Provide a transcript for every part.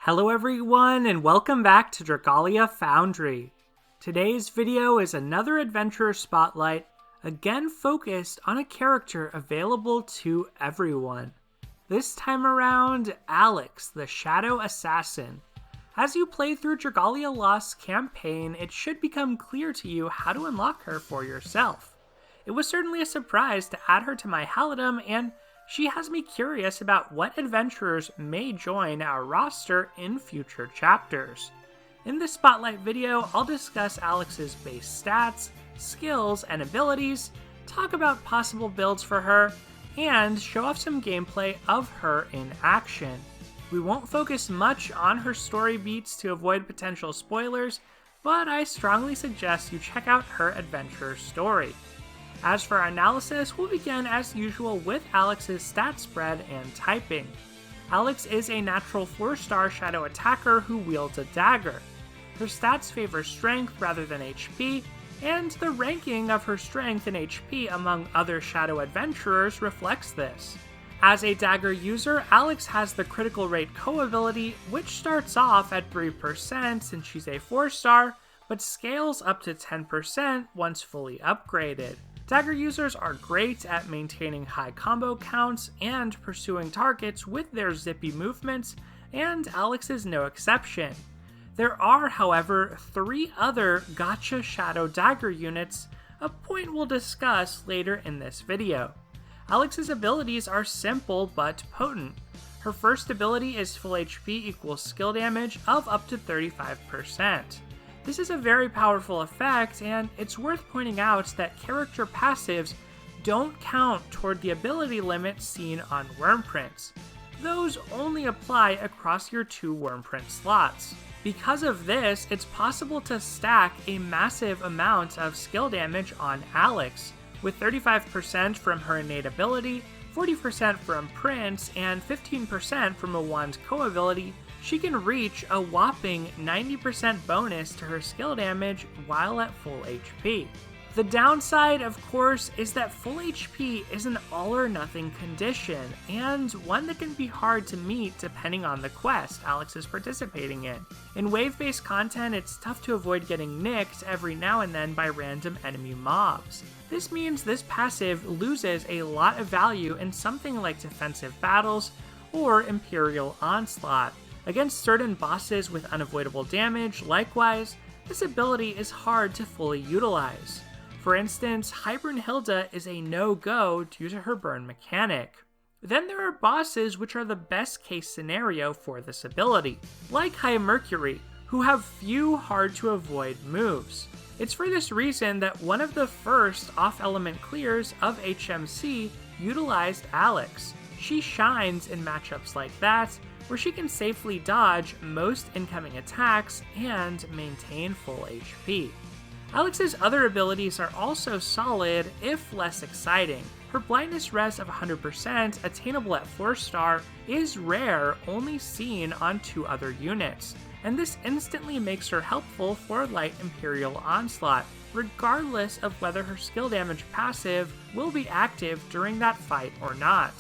Hello everyone, and welcome back to Dragalia Foundry. Today's video is another adventurer spotlight, again focused on a character available to everyone. This time around, Alex, the Shadow Assassin. As you play through Dragalia Lost campaign, it should become clear to you how to unlock her for yourself. It was certainly a surprise to add her to my Halidom, and she has me curious about what adventurers may join our roster in future chapters. In this spotlight video, I'll discuss Alex's base stats, skills, and abilities, talk about possible builds for her, and show off some gameplay of her in action. We won't focus much on her story beats to avoid potential spoilers, but I strongly suggest you check out her adventurer story. As for our analysis, we'll begin as usual with Alex's stat spread and typing. Alex is a natural 4-star shadow attacker who wields a dagger. Her stats favor strength rather than HP, and the ranking of her strength and HP among other shadow adventurers reflects this. As a dagger user, Alex has the critical rate co-ability, which starts off at 3% since she's a 4-star, but scales up to 10% once fully upgraded. Dagger users are great at maintaining high combo counts and pursuing targets with their zippy movements, and Alex is no exception. There are, however, 3 other Gotcha Shadow Dagger units, a point we'll discuss later in this video. Alex's abilities are simple but potent. Her first ability is full HP equals skill damage of up to 35%. This is a very powerful effect, and it's worth pointing out that character passives don't count toward the ability limit seen on Wyrmprints. Those only apply across your 2 Wyrmprint slots. Because of this, it's possible to stack a massive amount of skill damage on Alex, with 35% from her innate ability, 40% from prints, and 15% from a wand co-ability. She can reach a whopping 90% bonus to her skill damage while at full HP. The downside, of course, is that full HP is an all-or-nothing condition, and one that can be hard to meet depending on the quest Alex is participating in. In wave-based content, it's tough to avoid getting nicked every now and then by random enemy mobs. This means this passive loses a lot of value in something like defensive battles or Imperial Onslaught. Against certain bosses with unavoidable damage, likewise, this ability is hard to fully utilize. For instance, Hilda is a no-go due to her burn mechanic. Then there are bosses which are the best case scenario for this ability, like High Mercury, who have few hard-to-avoid moves. It's for this reason that one of the first off-element clears of HMC utilized Alex. She shines in matchups like that, where she can safely dodge most incoming attacks and maintain full HP. Alex's other abilities are also solid, if less exciting. Her blindness res of 100%, attainable at 4-star, is rare, only seen on 2 other units, and this instantly makes her helpful for light Imperial Onslaught, regardless of whether her skill damage passive will be active during that fight or not.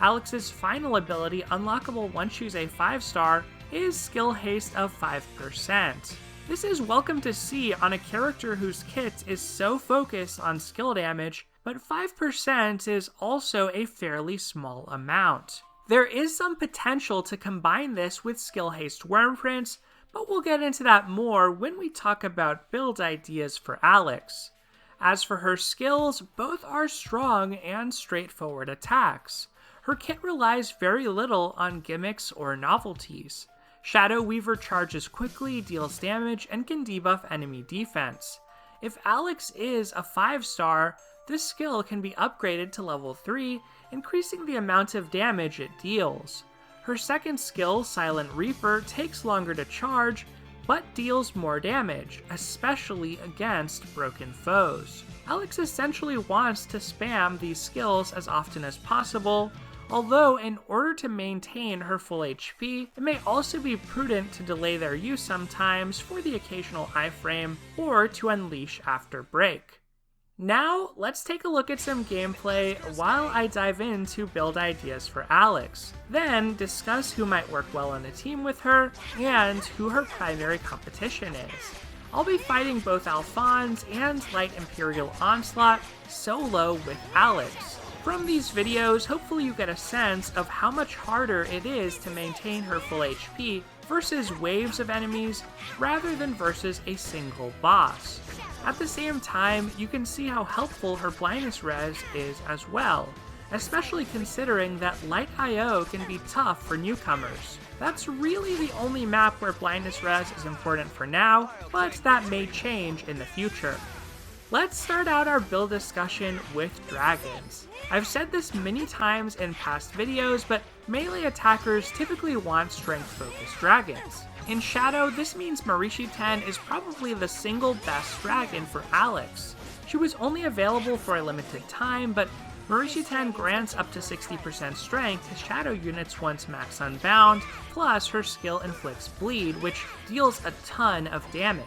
Alex's final ability, unlockable once she's a 5-star, is Skill Haste of 5%. This is welcome to see on a character whose kit is so focused on skill damage, but 5% is also a fairly small amount. There is some potential to combine this with Skill Haste Wyrmprints, but we'll get into that more when we talk about build ideas for Alex. As for her skills, both are strong and straightforward attacks. Her kit relies very little on gimmicks or novelties. Shadow Weaver charges quickly, deals damage, and can debuff enemy defense. If Alex is a 5-star, this skill can be upgraded to level 3, increasing the amount of damage it deals. Her second skill, Silent Reaper, takes longer to charge, but deals more damage, especially against broken foes. Alex essentially wants to spam these skills as often as possible, although in order to maintain her full HP, it may also be prudent to delay their use sometimes for the occasional iframe or to unleash after break. Now, let's take a look at some gameplay while I dive into build ideas for Alex. Then, discuss who might work well on a team with her, and who her primary competition is. I'll be fighting both Alfonse and Light Imperial Onslaught solo with Alex. From these videos, hopefully you get a sense of how much harder it is to maintain her full HP versus waves of enemies rather than versus a single boss. At the same time, you can see how helpful her blindness res is as well, especially considering that Light IO can be tough for newcomers. That's really the only map where blindness res is important for now, but that may change in the future. Let's start out our build discussion with dragons. I've said this many times in past videos, but melee attackers typically want strength-focused dragons. In Shadow, this means Marishi 10 is probably the single best dragon for Alex. She was only available for a limited time, but Marishi 10 grants up to 60% strength to Shadow units once max unbound, plus her skill inflicts bleed, which deals a ton of damage.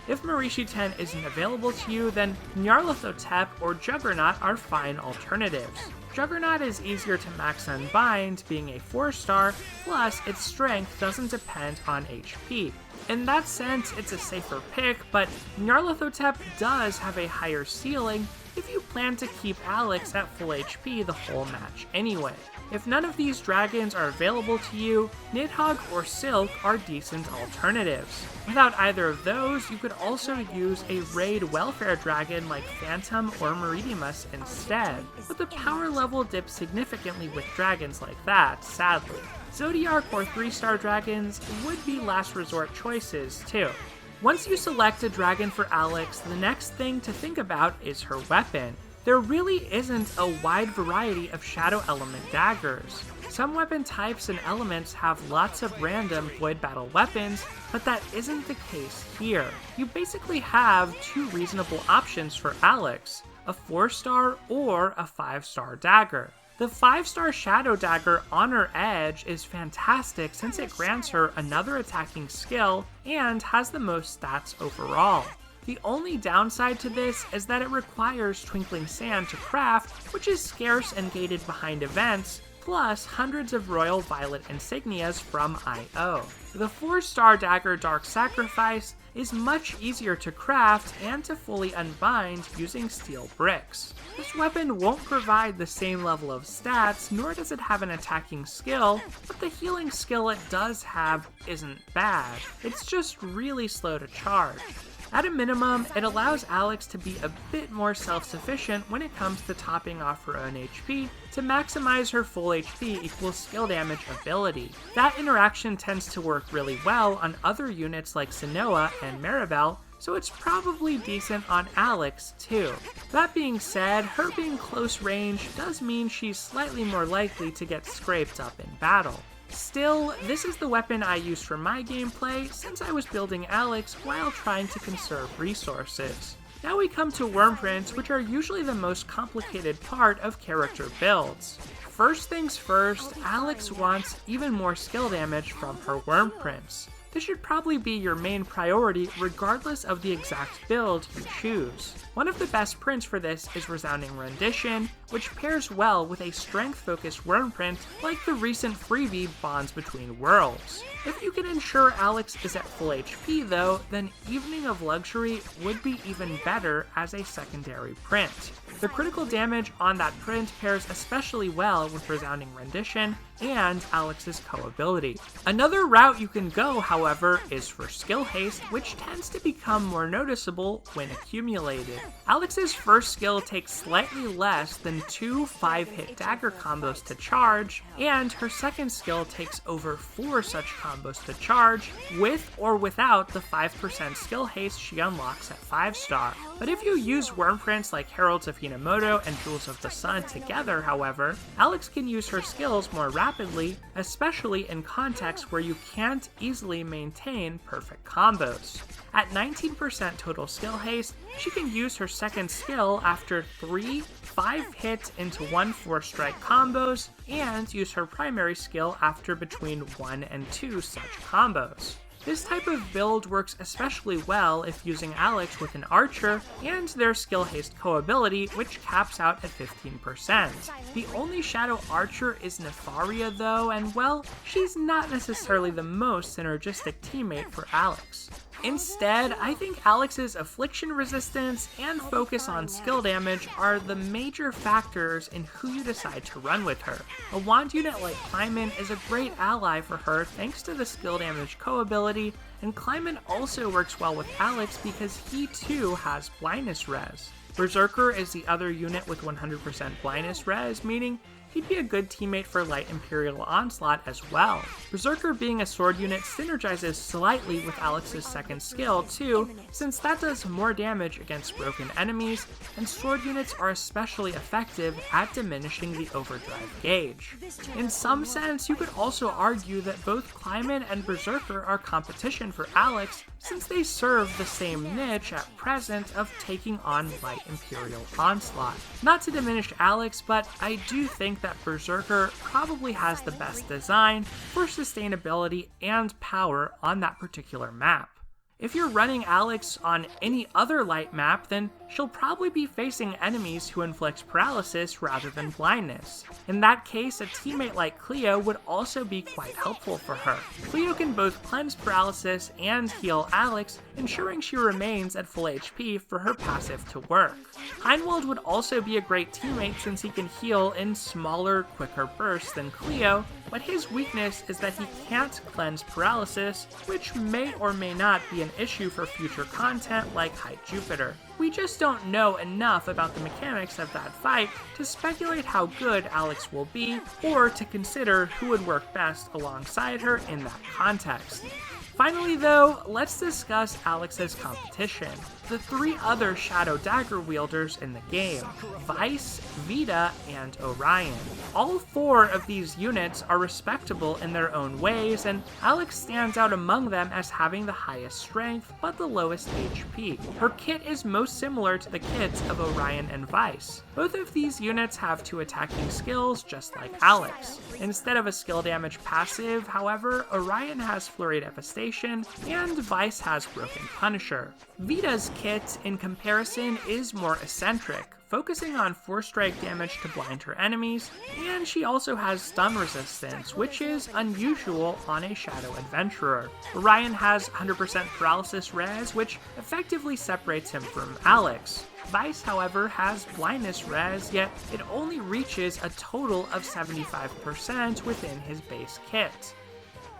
If Marishi 10 isn't available to you, then Nyarlathotep or Juggernaut are fine alternatives. Juggernaut is easier to max unbind, being a 4-star, plus its strength doesn't depend on HP. In that sense, it's a safer pick, but Nyarlathotep does have a higher ceiling if you plan to keep Alex at full HP the whole match anyway. If none of these dragons are available to you, Nidhogg or Silk are decent alternatives. Without either of those, you could also use a raid welfare dragon like Phantom or Meridimus instead, but the power level dips significantly with dragons like that, sadly. Zodiark or 3-star dragons would be last resort choices too. Once you select a dragon for Alex, the next thing to think about is her weapon. There really isn't a wide variety of Shadow Element daggers. Some weapon types and elements have lots of random Void Battle weapons, but that isn't the case here. You basically have 2 reasonable options for Alex, a 4-star or a 5-star dagger. The 5-star Shadow Dagger Honor Edge is fantastic since it grants her another attacking skill and has the most stats overall. The only downside to this is that it requires Twinkling Sand to craft, which is scarce and gated behind events, plus hundreds of Royal Violet insignias from IO. The 4-star Dagger Dark Sacrifice is much easier to craft and to fully unbind using steel bricks. This weapon won't provide the same level of stats, nor does it have an attacking skill, but the healing skill it does have isn't bad. It's just really slow to charge. At a minimum, it allows Alex to be a bit more self-sufficient when it comes to topping off her own HP to maximize her full HP equals skill damage ability. That interaction tends to work really well on other units like Sanoa and Maribel, so it's probably decent on Alex too. That being said, her being close range does mean she's slightly more likely to get scraped up in battle. Still, this is the weapon I used for my gameplay since I was building Alex while trying to conserve resources. Now we come to Wyrmprints, which are usually the most complicated part of character builds. First things first, Alex wants even more skill damage from her Wyrmprints. This should probably be your main priority regardless of the exact build you choose. One of the best prints for this is Resounding Rendition, which pairs well with a strength-focused Wyrmprint like the recent freebie Bonds Between Worlds. If you can ensure Alex is at full HP though, then Evening of Luxury would be even better as a secondary print. The critical damage on that print pairs especially well with Resounding Rendition and Alex's co-ability. Another route you can go, however, is for Skill Haste, which tends to become more noticeable when accumulated. Alex's first skill takes slightly less than 2 5-hit dagger combos to charge, and her second skill takes over 4 such combos to charge, with or without the 5% skill haste she unlocks at 5-star. But if you use Wyrmprints like Heralds of Hinamoto and Jewels of the Sun together, however, Alex can use her skills more rapidly, especially in contexts where you can't easily maintain perfect combos. At 19% total skill haste, she can use her second skill after 3 5-hit into 1 4-strike combos, and use her primary skill after between 1 and 2 such combos. This type of build works especially well if using Alex with an archer and their skill haste co-ability, which caps out at 15%. The only shadow archer is Nefaria though, and well, she's not necessarily the most synergistic teammate for Alex. Instead, I think Alex's affliction resistance and focus on skill damage are the major factors in who you decide to run with her. A wand unit like Kleiman is a great ally for her thanks to the skill damage co-ability, and Kleiman also works well with Alex because he too has blindness res. Berserker is the other unit with 100% blindness res, meaning he'd be a good teammate for Light Imperial Onslaught as well. Berserker being a sword unit synergizes slightly with Alex's second skill too, since that does more damage against broken enemies, and sword units are especially effective at diminishing the overdrive gauge. In some sense, you could also argue that both Kleiman and Berserker are competition for Alex, since they serve the same niche at present of taking on Light Imperial Onslaught. Not to diminish Alex, but I do think that Berserker probably has the best design for sustainability and power on that particular map. If you're running Alex on any other light map, then she'll probably be facing enemies who inflict paralysis rather than blindness. In that case, a teammate like Cleo would also be quite helpful for her. Cleo can both cleanse paralysis and heal Alex, ensuring she remains at full HP for her passive to work. Heinwald would also be a great teammate since he can heal in smaller, quicker bursts than Cleo, but his weakness is that he can't cleanse paralysis, which may or may not be an issue for future content like High Jupiter. We just don't know enough about the mechanics of that fight to speculate how good Alex will be, or to consider who would work best alongside her in that context. Finally though, let's discuss Alex's competition. The three other Shadow Dagger wielders in the game, Vyse, Vita, and Orion. All four of these units are respectable in their own ways, and Alex stands out among them as having the highest strength, but the lowest HP. Her kit is most similar to the kits of Orion and Vyse. Both of these units have 2 attacking skills, just like Alex. Instead of a skill damage passive, however, Orion has Flurry Devastation, and Vyse has Broken Punisher. Vita's kit, in comparison, is more eccentric, focusing on 4-strike damage to blind her enemies, and she also has stun resistance, which is unusual on a Shadow Adventurer. Orion has 100% paralysis res, which effectively separates him from Alex. Vyse, however, has blindness res, yet it only reaches a total of 75% within his base kit.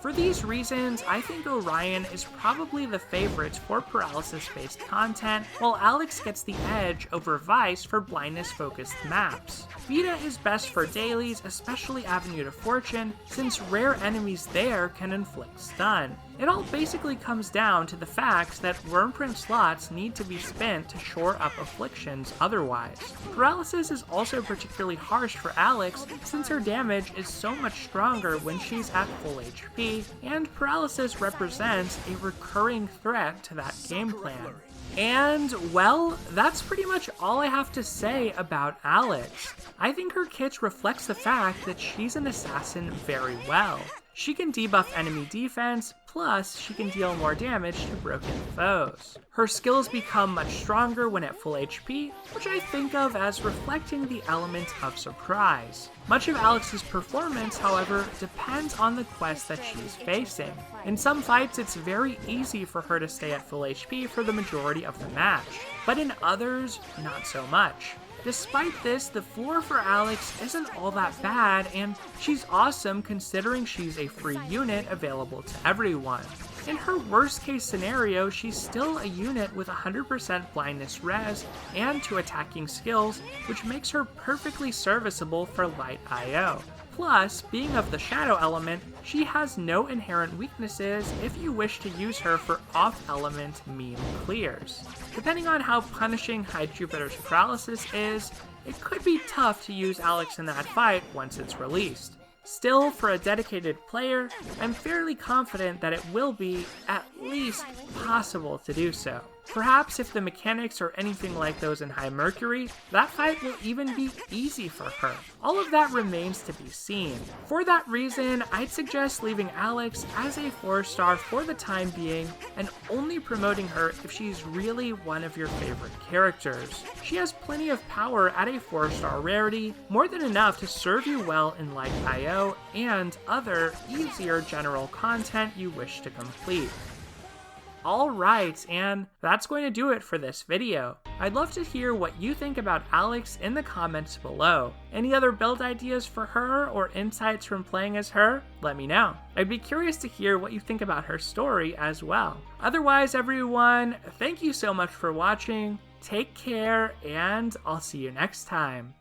For these reasons, I think Orion is probably the favorite for paralysis-based content, while Alex gets the edge over Vyse for blindness-focused maps. Vita is best for dailies, especially Avenue to Fortune, since rare enemies there can inflict stun. It all basically comes down to the fact that Wyrmprint slots need to be spent to shore up afflictions otherwise. Paralysis is also particularly harsh for Alex since her damage is so much stronger when she's at full HP, and paralysis represents a recurring threat to that game plan. And, well, that's pretty much all I have to say about Alex. I think her kit reflects the fact that she's an assassin very well. She can debuff enemy defense, plus she can deal more damage to broken foes. Her skills become much stronger when at full HP, which I think of as reflecting the element of surprise. Much of Alex's performance, however, depends on the quest that she's facing. In some fights, it's very easy for her to stay at full HP for the majority of the match, but in others, not so much. Despite this, the floor for Alex isn't all that bad, and she's awesome considering she's a free unit available to everyone. In her worst case scenario, she's still a unit with 100% blindness res and 2 attacking skills, which makes her perfectly serviceable for light IO. Plus, being of the shadow element, she has no inherent weaknesses if you wish to use her for off-element meme clears. Depending on how punishing High Jupiter's paralysis is, it could be tough to use Alex in that fight once it's released. Still, for a dedicated player, I'm fairly confident that it will be at least possible to do so. Perhaps if the mechanics are anything like those in High Mercury, that fight will even be easy for her. All of that remains to be seen. For that reason, I'd suggest leaving Alex as a 4-star for the time being, and only promoting her if she's really one of your favorite characters. She has plenty of power at a 4-star rarity, more than enough to serve you well in Light IO and other, easier general content you wish to complete. Alright, and that's going to do it for this video. I'd love to hear what you think about Alex in the comments below. Any other build ideas for her or insights from playing as her? Let me know. I'd be curious to hear what you think about her story as well. Otherwise, everyone, thank you so much for watching, take care, and I'll see you next time.